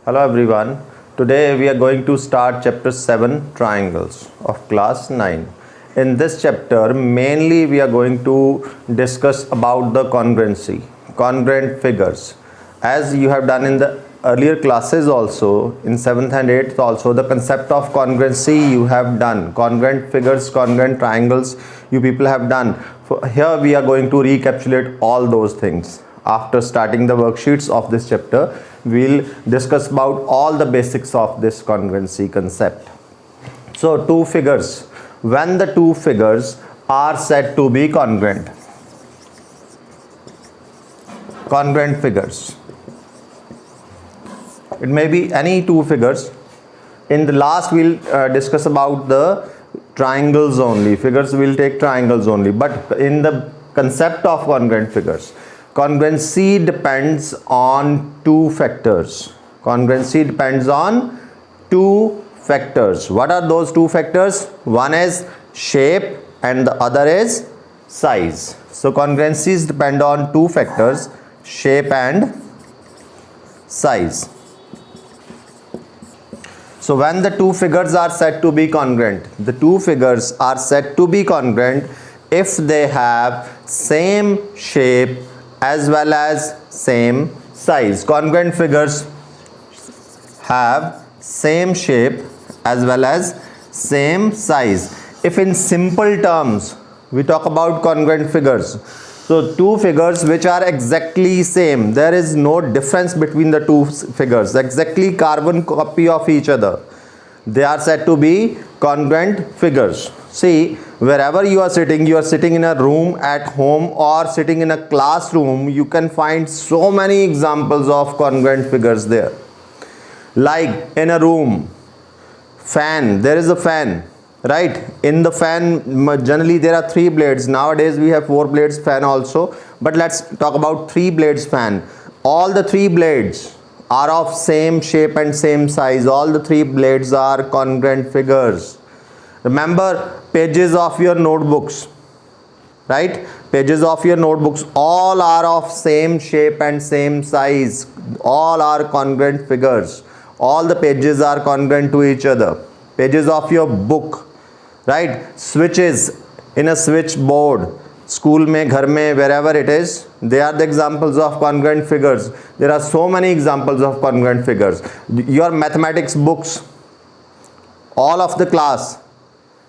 Hello everyone. Today we are going to start chapter 7 triangles of class 9. In this chapter mainly we are going to discuss about the congruency, congruent figures. As you have done in the earlier classes also, in 7th and 8th also, the concept of congruency you have done, congruent figures, congruent triangles you people have done. Here we are going to recapitulate all those things. After starting the worksheets of this chapter, we'll discuss about all the basics of this congruency concept. So two figures, when the two figures are said to be congruent figures, it may be any two figures. In the last we'll discuss about the triangles only, figures will take triangles only, but in the concept of congruent figures, congruency depends on two factors. Congruency depends on two factors. What are those two factors? One is shape and the other is size. So congruencies depend on two factors, shape and size. So when the two figures are said to be congruent, the two figures are said to be congruent if they have same shape as well as same size. Congruent figures have same shape as well as same size. If in simple terms we talk about congruent figures, so two figures which are exactly same, there is no difference between the two figures, exactly carbon copy of each other, they are said to be congruent figures. See, wherever you are sitting in a room at home or sitting in a classroom, you can find so many examples of congruent figures there. Like in a room, fan, there is a fan, right? In the fan generally there are 3 blades. Nowadays we have 4 blades fan also, but let's talk about 3 blades fan. All the 3 blades are of same shape and same size. All the 3 blades are congruent figures. Remember pages of your notebooks, right? Pages of your notebooks, all are of same shape and same size. All are congruent figures. All the pages are congruent to each other. Pages of your book, right? Switches in a switchboard, school mein, ghar mein, wherever it is, they are the examples of congruent figures. There are so many examples of congruent figures. Your mathematics books, all of the class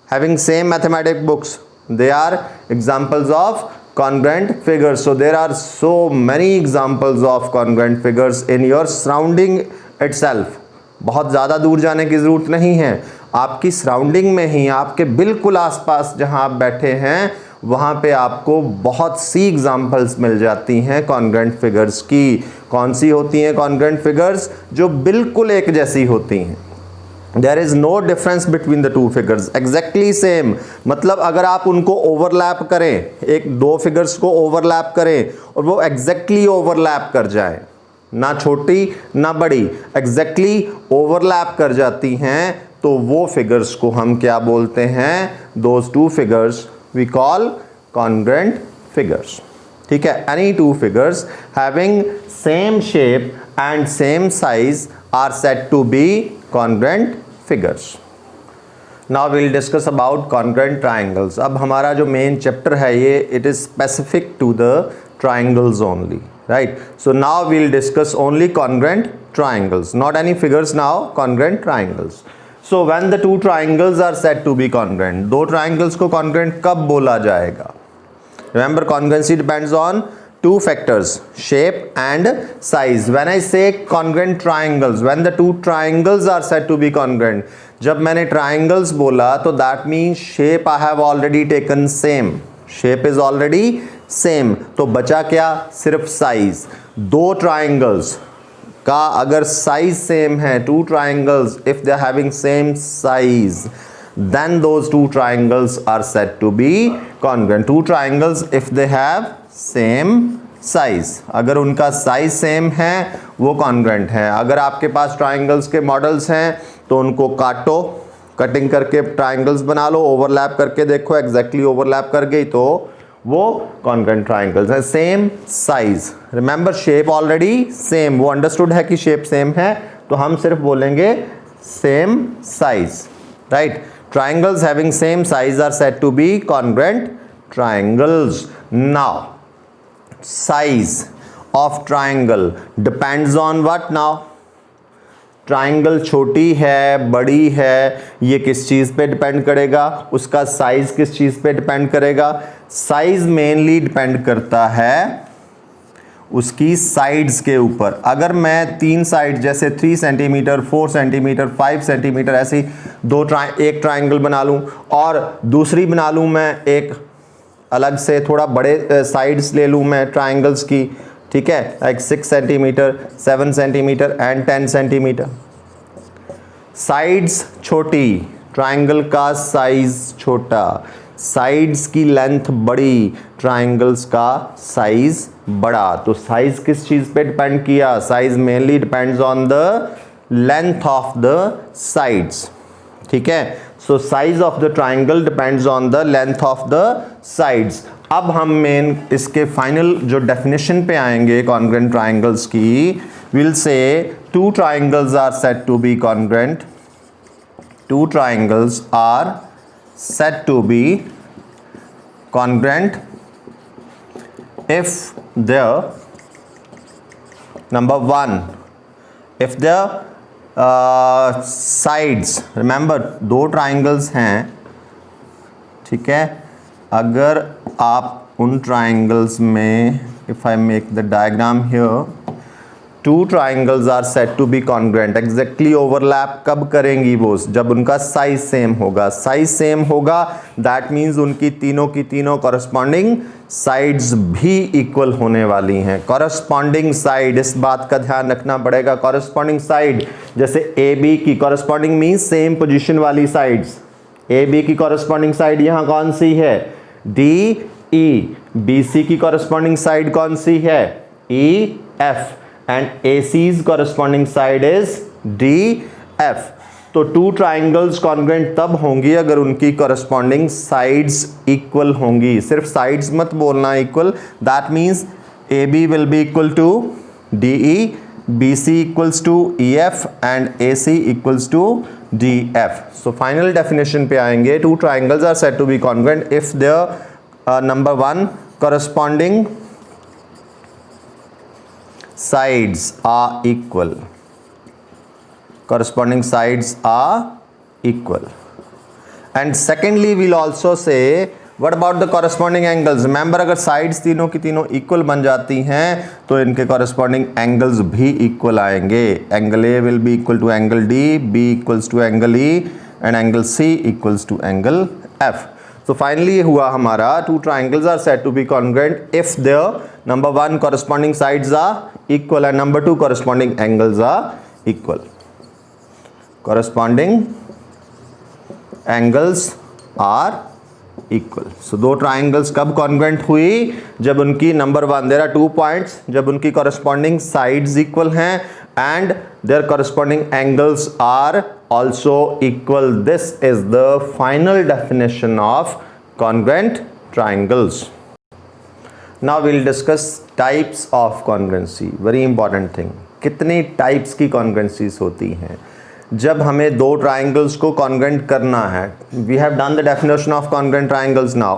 having same mathematics books, they are examples of congruent figures. So there are so many examples of congruent figures in your surrounding itself. बहुत ज़्यादा दूर जाने की ज़रूरत नहीं है, आपकी surrounding में ही, आपके बिल्कुल आसपास जहां आप बैठे हैं वहां पे आपको बहुत सी एग्जांपल्स मिल जाती हैं कॉन्ग्रुएंट फिगर्स की. कौन सी होती हैं कॉन्ग्रुएंट फिगर्स? जो बिल्कुल एक जैसी होती हैं. There is no difference between the two figures, exactly same. मतलब अगर आप उनको ओवरलैप करें, एक दो फिगर्स को ओवरलैप करें और वो एग्जैक्टली ओवरलैप कर जाए, ना छोटी ना बड़ी, एग्जैक्टली ओवरलैप कर जाती हैं, तो वो फिगर्स को हम क्या बोलते हैं? Those two figures we call congruent figures. ठीक है, any two figures having same shape and same size are said to be congruent figures. Now we'll discuss about congruent triangles. अब हमारा जो मेन चैप्टर है ये, it is specific to the triangles only, right? So now we'll discuss only congruent triangles, not any figures now, congruent triangles. So when the two triangles are said to be congruent, दो triangles को congruent कब बोला जाएगा? Remember, congruency depends on two factors, shape and size. When I say congruent triangles, when the two triangles are said to be congruent, जब मैंने triangles बोला तो that means shape I have already taken same, shape is already same. तो बचा क्या? सिर्फ size. दो triangles का अगर साइज सेम है, two triangles if they are having same size, then those two triangles are said to be congruent. Two triangles if they have same size, अगर उनका साइज सेम है वो कॉन्ग्रुएंट है. अगर आपके पास ट्राइंगल्स के मॉडल्स हैं तो उनको काटो, कटिंग करके ट्राइंगल्स बना लो, ओवरलैप करके देखो, एग्जैक्टली ओवरलैप कर गई तो वो कॉन्ग्रुएंट ट्राइंगल्स है. Same size, remember shape already same, वो अंडरस्टूड है कि शेप सेम है, तो हम सिर्फ बोलेंगे same size, right. Triangles having same size are said to be congruent triangles. Now size of triangle depends on what? Now triangle छोटी है, बड़ी है, ये किस चीज़ पे डिपेंड करेगा? उसका साइज किस चीज़ पे डिपेंड करेगा? साइज मेनली डिपेंड करता है उसकी साइड्स के ऊपर। अगर मैं 3 साइड जैसे 3 सेंटीमीटर, 4 सेंटीमीटर, 5 सेंटीमीटर ऐसी एक ट्राइंगल बना लूँ और दूसरी बना लूँ मैं एक अलग से थोड़ा बड़े साइड्स ले लूँ मैं ट्राइंगल्स की, ठीक है, like 6 centimetre, 7 centimetre and 10 centimetre. Sides छोटी, ट्राइंगल का साइज छोटा, साइड्स की लेंथ बड़ी, ट्राइंगल्स का साइज बड़ा। तो साइज किस चीज पे डिपेंड किया? Size mainly depends on the length of the sides, ठीक है। So size of the triangle depends on the length of the sides. अब हम मेन इसके फाइनल जो डेफिनेशन पे आएंगे कॉन्ग्रुएंट ट्राइंगल्स की, विल से to triangles are said to be congruent, two triangles are said to be congruent if their number one, if their sides, remember दो triangles हैं, ठीक है, अगर आप उन triangles में, if I make the diagram here, two triangles are said to be congruent, exactly overlap कब करेंगी वो? जब उनका साइज सेम होगा। साइज सेम होगा दैट मीन्स उनकी तीनों की तीनों कॉरस्पॉन्डिंग साइड्स भी इक्वल होने वाली हैं। कॉरस्पॉन्डिंग साइड, इस बात का ध्यान रखना पड़ेगा। कॉरस्पॉन्डिंग साइड जैसे ए बी की कॉरस्पॉन्डिंग मीन्स सेम पोजिशन वाली साइड्स। ए बी की कॉरस्पॉन्डिंग साइड यहाँ कौन सी है? D E. बी सी की कॉरस्पॉन्डिंग साइड कौन सी है? E F. and AC's corresponding side is DF। तो टू ट्राइंगल्स कॉन्ग्रुएंट तब होंगी अगर उनकी corresponding sides equal होंगी। सिर्फ sides मत बोलना equal, that means AB will be equal to DE, BC equals to EF and AC equals to DF। So final definition पे आएंगे, two triangles are said to be congruent if their number one corresponding sides are equal, corresponding sides are equal, and secondly we'll also say what about the corresponding angles? Remember अगर sides तीनों की तीनों equal बन जाती हैं तो इनके corresponding angles भी equal आएंगे। angle A will be equal to angle D, B equals to angle E and angle C equals to angle F। So finally हुआ हमारा two triangles are said to be congruent if their number one corresponding sides are equal and number two corresponding angles are equal। corresponding angles are equal। so दो triangles कब congruent हुई? जब उनकी number one, there are 2 points, जब उनकी corresponding sides equal हैं and their corresponding angles are also equal। this is the final definition of congruent triangles। now we'll discuss types of congruency, very important thing। कितनी types की congruencies होती हैं जब हमें दो triangles को congruent करना है? we have done the definition of congruent triangles now।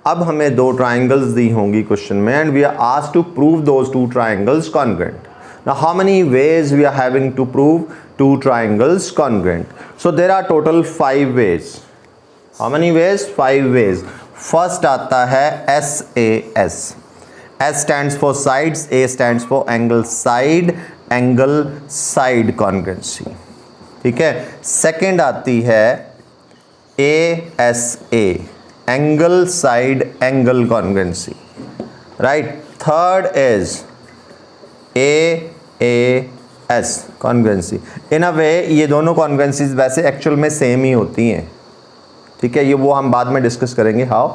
अब हमें दो triangles दी होंगी क्वेश्चन में and we are asked to prove those two triangles congruent। now how many ways we are having to prove two triangles congruent? so there are total 5 ways। how many ways? 5 ways। First आता है SAS। S stands for sides, A stands for angle side, angle side congruency, ठीक है। Second आती है ASA, angle side angle congruency, right। Third is AAS congruency। इन अ वे ये दोनों congruencies वैसे actual में सेम ही होती हैं, ठीक है, ये वो हम बाद में डिस्कस करेंगे हाउ,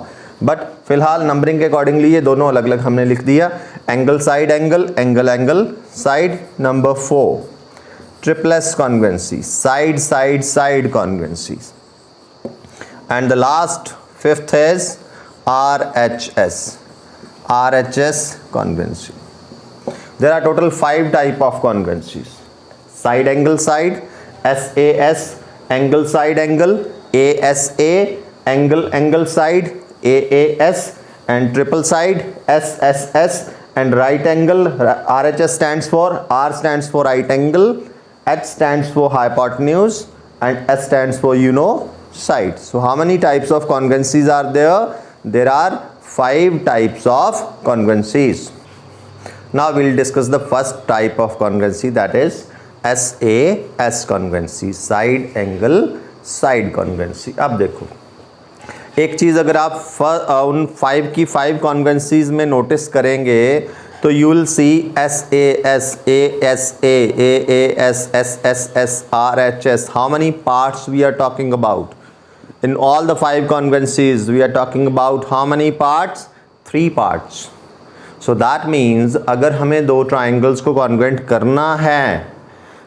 बट फिलहाल नंबरिंग के अकॉर्डिंगली ये दोनों अलग अलग हमने लिख दिया। Angle side angle, angle angle side. Number 4 triple S congruency, side side side congruency. And the last 5th is RHS congruency। there are total 5 type of congruencies। side angle side, SAS angle side angle, ASA angle angle side, AAS and triple side, SSS and right angle. RHS stands for, R stands for right angle, H stands for hypotenuse and S stands for side. So how many types of congruencies are there? There are 5 types of congruencies. Now we'll discuss the first type of congruency, that is SAS congruency, side angle side congruency. अब देखो एक चीज़ अगर आप उन 5 की 5 congruencies में notice करेंगे तो you will see SAS, ASA, AAS, SSS, RHS. How many parts we are talking about? In all the 5 congruencies we are talking about how many parts? 3 parts. So that means अगर हमें 2 triangles को congruent करना है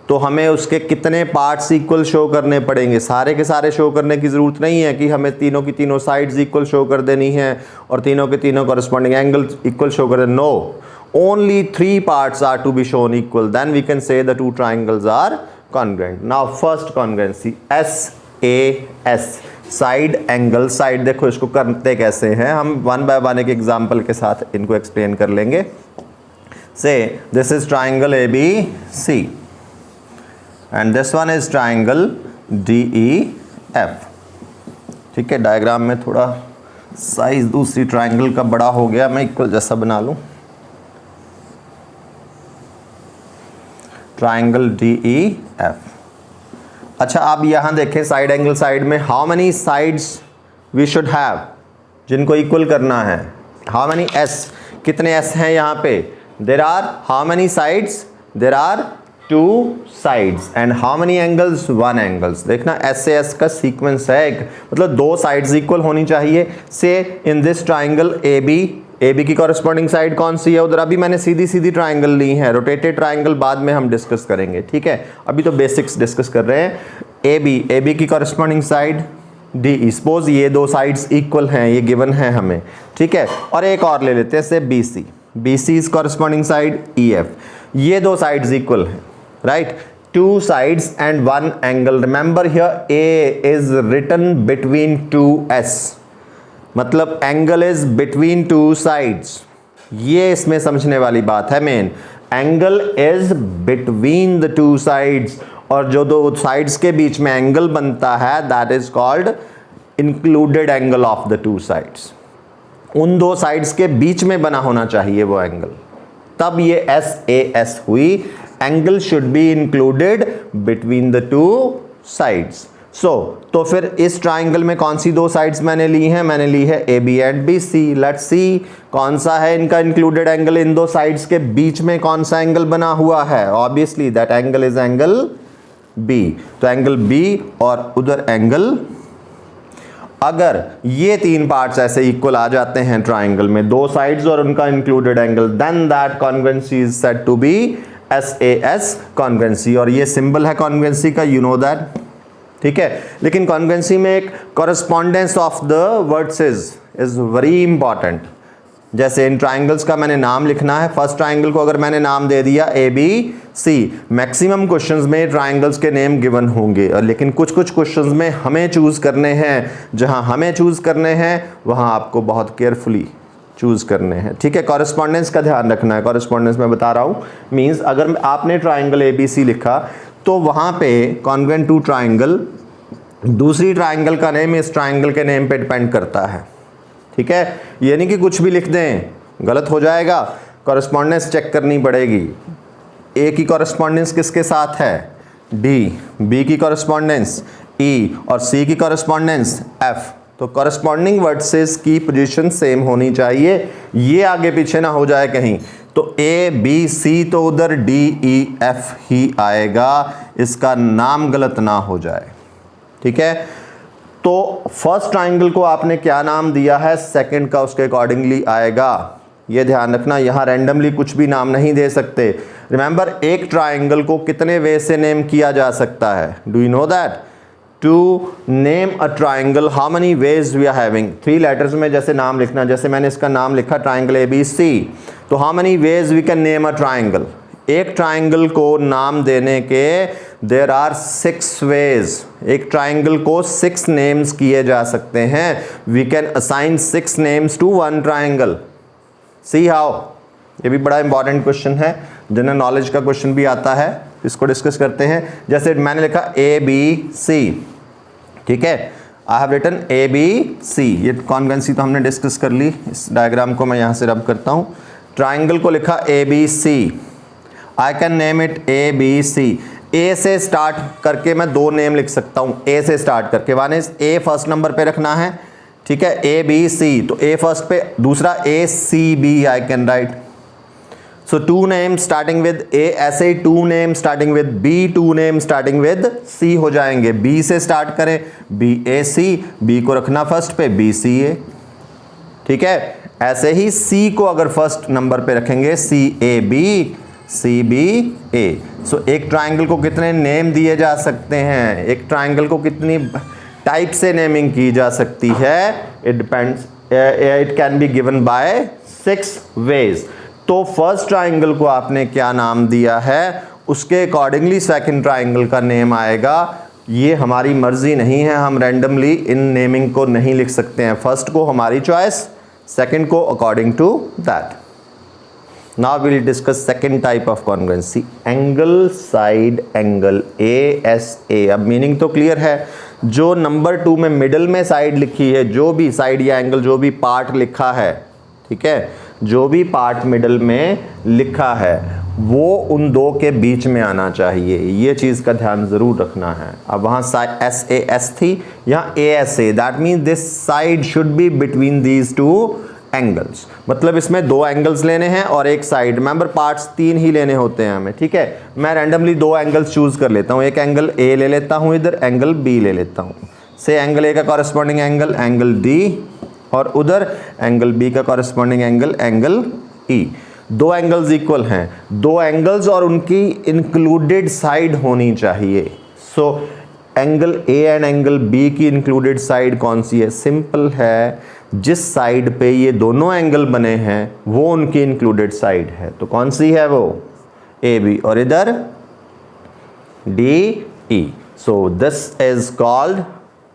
तो हमें उसके कितने parts equal show करने पड़ेंगे? सारे के सारे शो करने की ज़रूरत नहीं है कि हमें तीनों की तीनों साइड्स इक्वल शो कर देनी है और तीनों के तीनों कॉरस्पॉन्डिंग एंगल इक्वल शो कर देना. No, only 3 parts are to be shown equal, then we can say the 2 triangles are congruent. Now first congruency SAS, side angle side. देखो इसको करते कैसे हैं, हम 1 बाय 1 एक एग्जाम्पल के साथ इनको एक्सप्लेन कर लेंगे. से this is triangle ABC and this one is triangle DEF. ठीक है, डायग्राम में थोड़ा साइज दूसरी ट्राइंगल का बड़ा हो गया, मैं इक्वल जैसा बना लूं. Triangle DEF. अच्छा, आप यहां देखें साइड एंगल साइड में how many sides we should have, जिनको इक्वल करना है. हाउ मेनी S, कितने S हैं यहाँ पे? There are how many sides? There are 2 sides and how many angles? 1 angles. देखना SAS का सीक्वेंस है एक, मतलब 2 साइड्स इक्वल होनी चाहिए. से इन दिस ट्राइंगल AB की कॉरस्पॉन्डिंग साइड कौन सी है? उधर अभी मैंने सीधी सीधी ट्राइंगल ली है, रोटेटेड ट्राइंगल बाद में हम डिस्कस करेंगे. ठीक है, अभी तो बेसिक्स डिस्कस कर रहे हैं. AB की कॉरस्पॉन्डिंग साइड DE. सपोज ये 2 साइड्स इक्वल हैं, ये गिवन है हमें. ठीक है, और एक और ले लेते हैं से BC is corresponding side EF. ये 2 साइड्स इक्वल हैं, right? 2 sides and 1 angle. Remember here A is written between 2S, मतलब angle is between 2 sides. ये इसमें समझने वाली बात है main. Angle is between the 2 sides, और जो 2 sides के बीच में angle बनता है that is called included angle of the 2 sides. उन 2 sides के बीच में बना होना चाहिए वो angle, तब ये SAS हुई. Angle should be included between the 2 sides. तो फिर इस ट्राइंगल में कौन सी 2 साइड्स मैंने ली हैं? मैंने ली है AB and BC. Let's see कौन सा है इनका इंक्लूडेड एंगल. इन 2 साइड्स के बीच में कौन सा एंगल बना हुआ है? Obviously that angle is angle B. तो एंगल B और उधर एंगल. अगर ये 3 पार्ट्स ऐसे इक्वल आ जाते हैं ट्राइंगल में, 2 साइड्स और उनका included angle, then that congruency is said to be SAS congruency. और ये सिंबल है कॉन्ग्रुएंसी का, यू नो दैट. ठीक है, लेकिन कॉन्ग्रुएंसी में एक correspondence of the vertices is very important. जैसे इन ट्राइंगल्स का मैंने नाम लिखना है. फर्स्ट ट्राइंगल को अगर मैंने नाम दे दिया ABC, मैक्सिमम क्वेश्चंस में ट्राइंगल्स के नेम गिवन होंगे, और लेकिन कुछ क्वेश्चंस में हमें चूज करने हैं. जहां हमें चूज करने हैं वहां आपको बहुत केयरफुली चूज करने हैं. ठीक है, कॉरस्पॉन्डेंस का ध्यान रखना है. कॉरस्पॉन्डेंस मैं बता रहा हूँ, मींस अगर आपने ट्राइंगल ABC लिखा तो वहां पे कॉन्ग्रुएंट टू ट्राइंगल, दूसरी ट्राइंगल का नेम इस ट्राइंगल के नेम पे डिपेंड करता है. ठीक है, ये नहीं कि कुछ भी लिख दें, गलत हो जाएगा. कॉरस्पॉन्डेंस चेक करनी पड़ेगी. A की कॉरस्पॉन्डेंस किसके साथ है? D. B की कॉरस्पॉन्डेंस E और C की कॉरस्पॉन्डेंस F. तो कॉरस्पॉन्डिंग वर्टिसेस की पोजीशन सेम होनी चाहिए, ये आगे पीछे ना हो जाए कहीं. तो ABC तो उधर DEF ही आएगा, इसका नाम गलत ना हो जाए. ठीक है, तो फर्स्ट ट्राइंगल को आपने क्या नाम दिया है, सेकंड का उसके अकॉर्डिंगली आएगा. ये ध्यान रखना, यहाँ रैंडमली कुछ भी नाम नहीं दे सकते. रिमेंबर, एक ट्राइंगल को कितने वे से नेम किया जा सकता है? Do you know that? To name a triangle how many ways we are having. 3 letters में जैसे नाम लिखना, जैसे मैंने इसका नाम लिखा ट्राइंगल ABC, तो how many ways we can name a triangle. एक ट्राइंगल को नाम देने के देयर आर 6 वेज। एक ट्राइंगल को 6 नेम्स किए जा सकते हैं। We can assign 6 names to one triangle. See how? ये भी बड़ा इंपॉर्टेंट क्वेश्चन है, जनरल नॉलेज का क्वेश्चन भी आता है, इसको डिस्कस करते हैं। जैसे मैंने लिखा ABC, ठीक है, आई हैव रिटन ABC। ये कॉन्ग्रुएंसी तो हमने डिस्कस कर ली। इस डायग्राम को मैं यहाँ से रब करता हूँ। ट्राइंगल को लिखा ABC, I can name it ABC। ए से स्टार्ट करके मैं 2 नेम लिख सकता हूँ। ए से स्टार्ट करके, one is a first number पे रखना है, ठीक है, ABC, तो ए फर्स्ट पे, दूसरा ACB I can write. So 2 name starting with A, ऐसे ही 2 name starting with B, 2 name starting with C हो जाएंगे। B से स्टार्ट करें, BAC, B को रखना फर्स्ट पे, BCA, ठीक है। ऐसे ही C को अगर फर्स्ट नंबर पे रखेंगे, CAB, CBA। सो एक ट्राइंगल को कितने नेम दिए जा सकते हैं, एक ट्राइंगल को कितनी टाइप से नेमिंग की जा सकती है, it depends, it can be given by 6 ways. तो फर्स्ट ट्राइंगल को आपने क्या नाम दिया है, उसके अकॉर्डिंगली सेकंड ट्राइंगल का नेम आएगा। ये हमारी मर्जी नहीं है, हम रैंडमली इन नेमिंग को नहीं लिख सकते हैं। फर्स्ट को हमारी चॉइस, सेकंड को according to that. Now we will discuss second type of congruency, angle side angle, ASA। अब मीनिंग तो क्लियर है। जो नंबर 2 में मिडल में साइड लिखी है, जो भी साइड या एंगल, जो भी पार्ट लिखा है, ठीक है, जो भी पार्ट मिडल में लिखा है वो उन 2 के बीच में आना चाहिए। ये चीज़ का ध्यान ज़रूर रखना है। अब वहाँ SAS थी, यहाँ ASA, that means this side should be between these 2 angles. मतलब इसमें 2 एंगल्स लेने हैं और एक साइड, मेंबर पार्ट्स 3 ही लेने होते हैं हमें, ठीक है। मैं रैंडमली 2 एंगल्स चूज कर लेता हूँ। एक एंगल A ले लेता हूँ, इधर एंगल B ले लेता हूँ। से एंगल A का कॉरेस्पॉन्डिंग एंगल D, और उधर एंगल B का corresponding angle E। 2 angles equal हैं, 2 एंगल्स और उनकी इंक्लूडेड साइड होनी चाहिए। So angle A and angle B की इंक्लूडेड साइड कौन सी है? सिंपल है, जिस साइड पे ये दोनों एंगल बने हैं वो उनकी इंक्लूडेड साइड है। तो कौन सी है वो? AB, और इधर DE। So this is called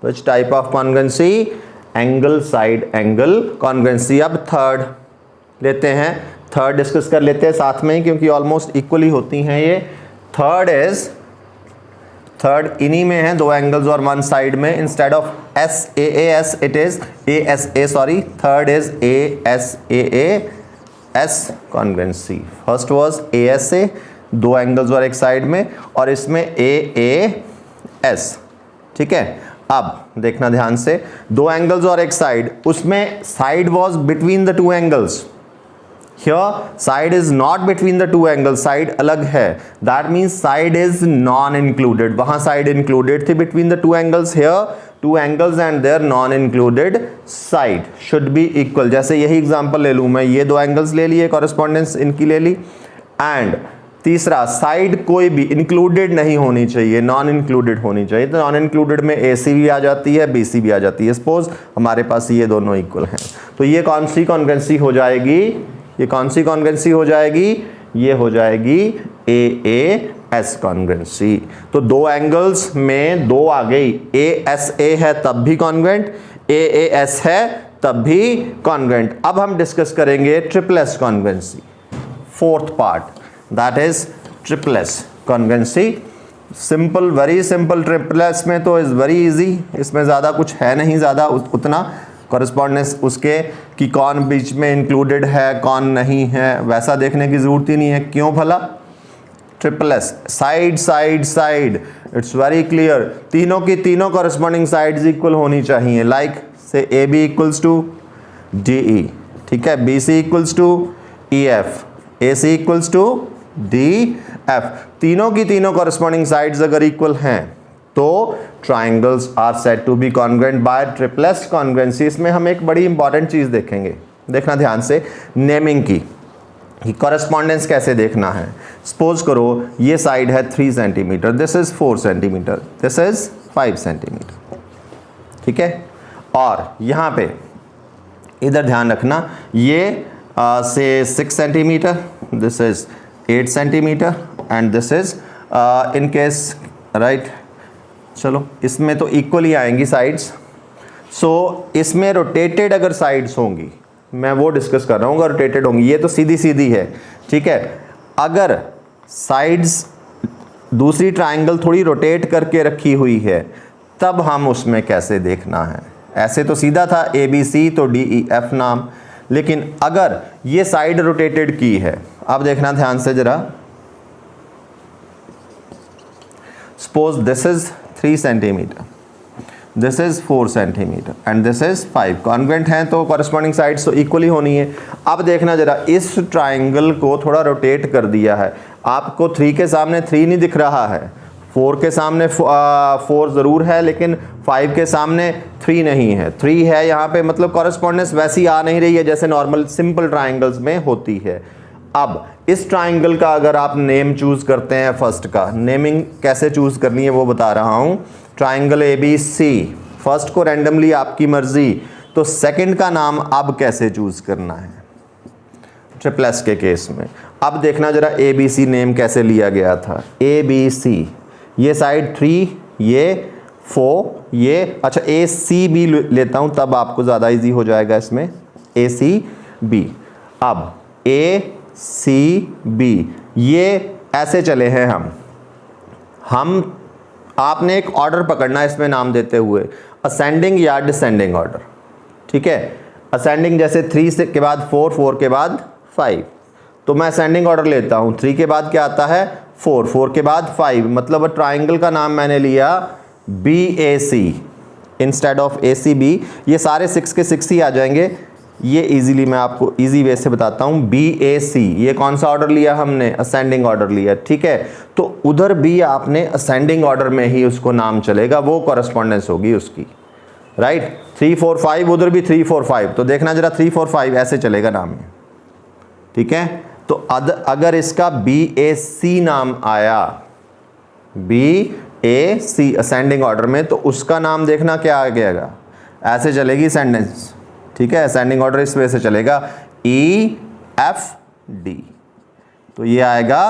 which type of congruency? Angle side angle congruency. अब थर्ड लेते हैं, थर्ड डिस्कस कर लेते हैं साथ में ही, क्योंकि ऑलमोस्ट इक्वली होती हैं ये। थर्ड इन्हीं में है, 2 एंगल्स और 1 साइड में। Instead of SAAS it is ASA, sorry, third is ASAAS congruency. First was ASA, 2 angles और एक साइड में, और इसमें AAS, ठीक है। अब देखना ध्यान से, 2 एंगल्स और एक साइड, उसमें side was between the 2 angles. Here side is not between the 2 angles, side अलग है, that means side is non included. वहां साइड इंक्लूडेड थी between the 2 angles, here 2 angles and there non included side should be equal. जैसे यही example ले लूं मैं, ये 2 एंगल्स ले लिए, कॉरेस्पॉन्डेंस इनकी ले ली, एंड तीसरा साइड कोई भी इंक्लूडेड नहीं होनी चाहिए, नॉन इंक्लूडेड होनी चाहिए। तो नॉन इंक्लूडेड में AC भी आ जाती है, BC भी आ जाती है। सपोज हमारे पास ये दोनों इक्वल हैं, तो ये कौन सी कॉन्ग्रुएंसी हो जाएगी? ये कौन सी कॉन्ग्रुएंसी हो जाएगी? ये हो जाएगी AAS कॉन्ग्रुएंसी। तो 2 एंगल्स में 2 आ गई, ASA है तब भी कॉन्ग्रुएंट, AAS है तब भी कॉन्ग्रुएंट। अब हम डिस्कस करेंगे triple S congruency, fourth part, that is triple S congruency. Simple, very simple. Triple S में तो इज वेरी इजी, इसमें ज़्यादा कुछ है नहीं, ज़्यादा उतना कॉरेस्पॉन्डेंस उसके कि कौन बीच में इंक्लूडेड है कौन नहीं है, वैसा देखने की ज़रूरत ही नहीं है। क्यों भला? Triple S, side side side, it's very clear. तीनों की तीनों कॉरेस्पॉन्डिंग साइड्स इक्वल होनी चाहिए। लाइक से AB इक्वल्स टू DE, ठीक है, BC equals to EF, AC equals to DF। तीनों की तीनों कॉरेस्पॉन्डिंग साइड्स अगर इक्वल हैं तो triangles are said to be congruent by triple S congruency. इसमें हम एक बड़ी इंपॉर्टेंट चीज़ देखेंगे, देखना ध्यान से, नेमिंग की, कॉरेस्पॉन्डेंस कैसे देखना है। सपोज करो ये साइड है 3 centimetre, this is 4 centimetre, this is 5 centimetre, ठीक है। और यहाँ पे इधर ध्यान रखना, ये से 6 centimetre, this is 8 centimetre and this is in case right, चलो इसमें तो इक्वली आएंगी साइड्स। सो इसमें रोटेटेड अगर साइड्स होंगी, मैं वो डिस्कस कर रहा हूँ, अगर रोटेटेड होंगी, ये तो सीधी सीधी है, ठीक है। अगर साइड्स दूसरी ट्राइंगल थोड़ी रोटेट करके रखी हुई है तब हम उसमें कैसे देखना है। ऐसे तो सीधा था ABC तो DEF नाम, लेकिन अगर ये साइड रोटेटेड की है, अब देखना ध्यान से जरा, suppose this is 3 centimetre, this is 4 centimetre and this is 5, congruent हैं तो कॉरस्पॉन्डिंग साइड्स तो इक्वली होनी है। अब देखना जरा, इस ट्राइंगल को थोड़ा रोटेट कर दिया है, आपको 3 के सामने 3 नहीं दिख रहा है, 4 के सामने 4 ज़रूर है, लेकिन 5 के सामने 3 नहीं है, 3 है यहाँ पे, मतलब कॉरस्पॉन्डेंस वैसी आ नहीं रही है जैसे नॉर्मल सिंपल ट्राइंगल्स में होती है। अब इस ट्राइंगल का अगर आप नेम चूज़ करते हैं, फर्स्ट का नेमिंग कैसे चूज़ करनी है वो बता रहा हूँ। ट्राइंगल ABC, फर्स्ट को रैंडमली आपकी मर्जी, तो सेकंड का नाम अब कैसे चूज़ करना है ट्रिप्लेस के केस में। अब देखना जरा ABC नेम कैसे लिया गया था, ABC, ये साइड 3, ये 4, ये अच्छा ACB लेता हूँ तब आपको ज़्यादा इजी हो जाएगा इसमें, ACB। अब ACB ये ऐसे चले हैं हम आपने एक ऑर्डर पकड़ना है इसमें नाम देते हुए, असेंडिंग या डिसेंडिंग ऑर्डर, ठीक है। असेंडिंग जैसे 3 के बाद 4, 4 के बाद 5, तो मैं असेंडिंग ऑर्डर लेता हूँ, 3 के बाद क्या आता है 4, 4 के बाद 5, मतलब ट्राइंगल का नाम मैंने लिया BAC इंस्टेड ऑफ ACB। ये सारे 6 के 6 ही आ जाएंगे, ये इजीली मैं आपको इजी वे से बताता हूँ। BAC ये कौन सा ऑर्डर लिया हमने, असेंडिंग ऑर्डर लिया, ठीक है। तो उधर भी आपने असेंडिंग ऑर्डर में ही उसको नाम चलेगा, वो कॉरस्पॉन्डेंस होगी उसकी, राइट। 3 4 5, उधर भी 3 4 5, तो देखना जरा 3 4 5 ऐसे चलेगा नाम, ठीक है। तो अगर इसका BAC नाम आया, BAC असेंडिंग ऑर्डर में, तो उसका नाम देखना क्या आ गया, ऐसे चलेगी सेंटेंस, ठीक है। असेंडिंग ऑर्डर इस वजह से चलेगा EFD, तो ये आएगा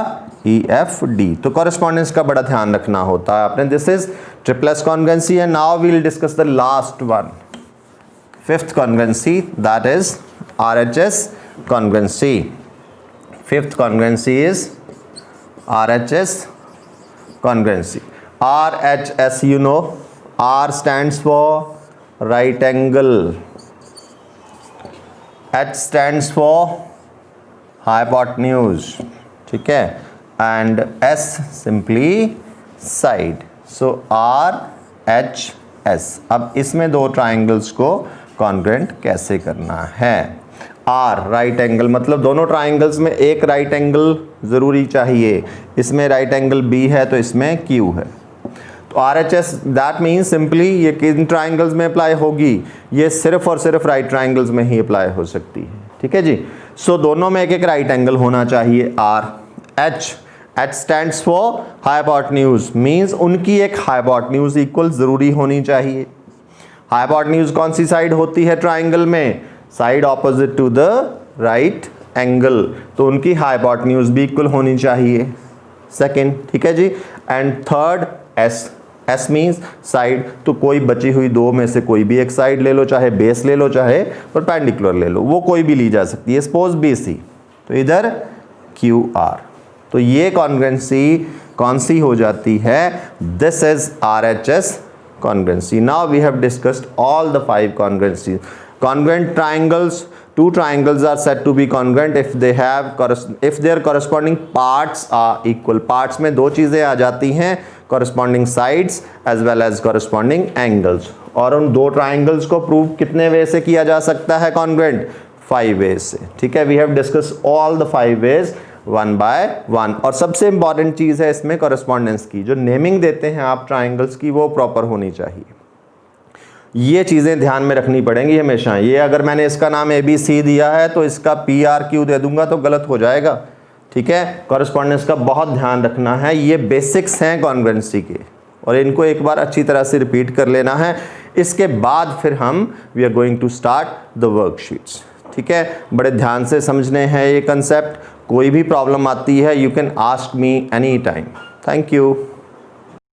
EFD। तो कॉरस्पॉन्डेंस का बड़ा ध्यान रखना होता है आपने। This is triple S congruency and now we will discuss the last one, 5th congruency, that is RHS congruency. 5th congruency is RHS congruency. RHS you know, R stands for right angle, H stands for hypotenuse, ठीक है, and S simply side, so RHS। अब इसमें दो triangles को congruent कैसे करना है। R right angle, मतलब दोनों ट्राइंगल्स में एक राइट एंगल ज़रूरी चाहिए, इसमें राइट एंगल B है तो इसमें Q है, तो RHS दैट मीन्स सिंपली ये किन ट्राइंगल्स में अप्लाई होगी, ये सिर्फ और सिर्फ राइट ट्राइंगल्स में ही अप्लाई हो सकती है, ठीक है जी। सो दोनों में एक एक राइट एंगल होना चाहिए। R H stands for hypotenuse, means उनकी एक हाइपोटेन्यूज इक्वल ज़रूरी होनी चाहिए। हाइपोटेन्यूज कौन सी साइड होती है ट्राइंगल में, side opposite to the right angle, तो उनकी हाइपोटेन्यूज भी इक्वल होनी चाहिए, सेकेंड, ठीक है जी। And third S means side, तो कोई बची हुई दो में से कोई भी एक साइड ले लो, चाहे बेस ले लो चाहे परपेंडिकुलर ले लो, वो कोई भी ली जा सकती है। सपोज BC, तो इधर QR, तो ये कॉन्ग्रुएंसी कौन सी हो जाती है, this is RHS congruency. Now we have discussed all the 5 congruency. Congruent triangles, 2 triangles are said to be congruent if their corresponding parts are equal। parts में दो चीज़ें आ जाती हैं, corresponding sides as well as corresponding angles, और उन दो triangles को prove कितने वे से किया जा सकता है congruent, 5 ways से, ठीक है। we have discussed all the 5 ways one by one। और सबसे important चीज़ है इसमें correspondence की, जो नेमिंग देते हैं आप triangles की वो proper होनी चाहिए। ये चीज़ें ध्यान में रखनी पड़ेंगी हमेशा। ये अगर मैंने इसका नाम ABC दिया है तो इसका PRQ दे दूंगा तो गलत हो जाएगा, ठीक है। कॉरस्पॉन्डेंस का बहुत ध्यान रखना है, ये बेसिक्स हैं कॉन्ग्रुएंसी के, और इनको एक बार अच्छी तरह से रिपीट कर लेना है। इसके बाद फिर हम we are going to start the worksheets, ठीक है। बड़े ध्यान से समझने हैं ये कंसेप्ट, कोई भी प्रॉब्लम आती है, you can ask me any time. Thank you.